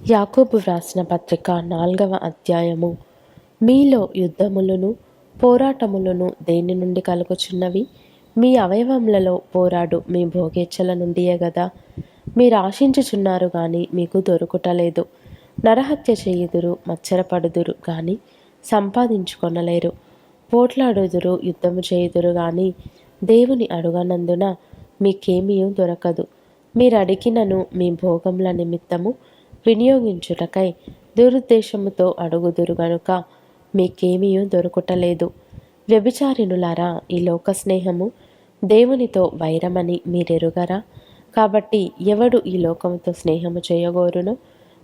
యాకోబు వ్రాసిన పత్రిక 4వ అధ్యాయము. మీలో యుద్ధములను పోరాటములను దేని నుండి కలుగుచున్నవి? మీ అవయవములలో పోరాడు మీ భోగేచ్ఛల నుండియే గదా. మీరు ఆశించుచున్నారు గాని మీకు దొరుకుటలేదు. నరహత్య చేయుదురు, మత్సరపడుదురు గాని సంపాదించుకొనలేరు. పోట్లాడుదురు, యుద్ధము చేయుదురు గాని దేవుని అడుగనందున మీకేమీ దొరకదు. మీరు అడిగినను మీ భోగముల నిమిత్తము వినియోగించుటకై దురుద్దేశముతో అడుగుదురు గనుక మీకేమీ దొరుకుటలేదు. వ్యభిచారిణులారా, ఈ లోక స్నేహము దేవునితో వైరమని మీరెరుగరా? కాబట్టి ఎవడు ఈ లోకముతో స్నేహము చేయగోరునో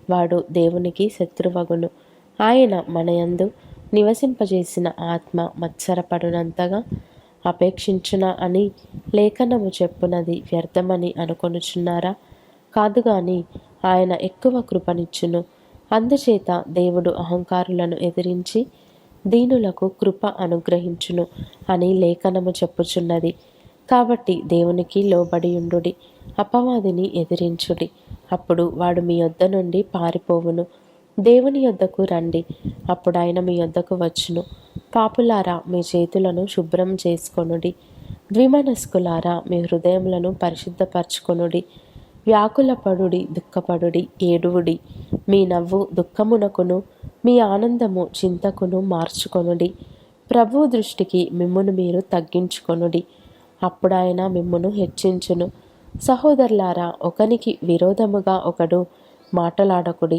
వాడు దేవునికి శత్రువగును. ఆయన మనయందు నివసింపజేసిన ఆత్మ మత్సరపడునంతగా అపేక్షించునా అని లేఖనము చెప్పునది వ్యర్థమని అనుకొనుచున్నారా? కాదు గాని ఆయన ఎక్కువ కృపనిచ్చును. అందుచేత దేవుడు అహంకారులను ఎదిరించి దీనులకు కృప అనుగ్రహించును అని లేఖనము చెప్పుచున్నది. కాబట్టి దేవునికి లోబడియుండుడి, అపవాదిని ఎదిరించుడి, అప్పుడు వాడు మీ యొద్ద నుండి పారిపోవును. దేవుని యొద్దకు రండి, అప్పుడు ఆయన మీ యొద్దకు వచ్చును. పాపులారా, మీ చేతులను శుభ్రం చేసుకొనుడి. ద్విమనస్కులారా, మీ హృదయములను పరిశుద్ధపరచుకొనుడి. వ్యాకులపడుడి, దుఃఖపడుడి, ఏడువుడి. మీ నవ్వు దుఃఖమునకును మీ ఆనందము చింతకును మార్చుకొనుడి. ప్రభువు దృష్టికి మిమ్మును మీరు తగ్గించుకొనుడి, అప్పుడాయన మిమ్మును హెచ్చించును. సహోదరులారా, ఒకనికి విరోధముగా ఒకడు మాటలాడకుడి.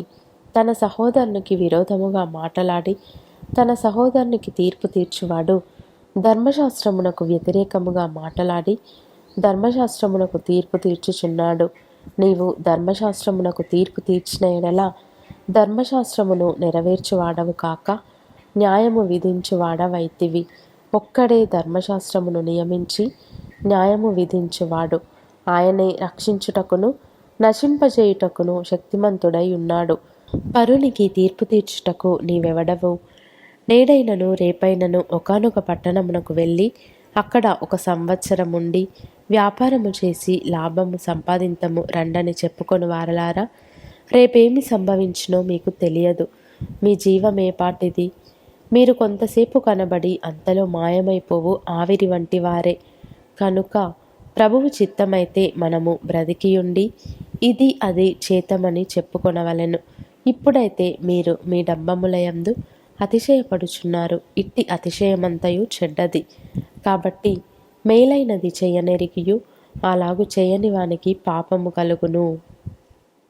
తన సహోదరునికి విరోధముగా మాటలాడి తన సహోదరునికి తీర్పు తీర్చువాడు ధర్మశాస్త్రమునకు వ్యతిరేకముగా మాటలాడి ధర్మశాస్త్రమునకు తీర్పు తీర్చుచున్నాడు. నీవు ధర్మశాస్త్రమునకు తీర్పు తీర్చిన ఎడల ధర్మశాస్త్రమును నెరవేర్చువాడవు కాక న్యాయము విధించువాడవైతివి. ఒక్కడే ధర్మశాస్త్రమును నియమించి న్యాయము విధించువాడు. ఆయనే రక్షించుటకును నశింపజేయుటకును శక్తిమంతుడై ఉన్నాడు. పరునికి తీర్పు తీర్చుటకు నీవెవడవు? నేడైనను రేపైనను ఒకానొక పట్టణమునకు వెళ్ళి అక్కడ 1 సంవత్సరం ఉండి వ్యాపారము చేసి లాభము సంపాదింతము రండని చెప్పుకొని వారలారా, రేపేమి సంభవించునో మీకు తెలియదు. మీ జీవమేపాటిది? మీరు కొంతసేపు కనబడి అంతలో మాయమైపోవు ఆవిరి వంటి వారే. కనుక ప్రభువు చిత్తమైతే మనము బ్రతికియుండి ఇది అది చేతమని చెప్పుకొనవలెను. ఇప్పుడైతే మీరు మీ డంబములయందు అతిశయపడుచున్నారు. ఇట్టి అతిశయమంతయు చెడ్డది. కాబట్టి మేలైనది చేయనెరిగియు అలాగు చేయని వానికి పాపము కలుగును.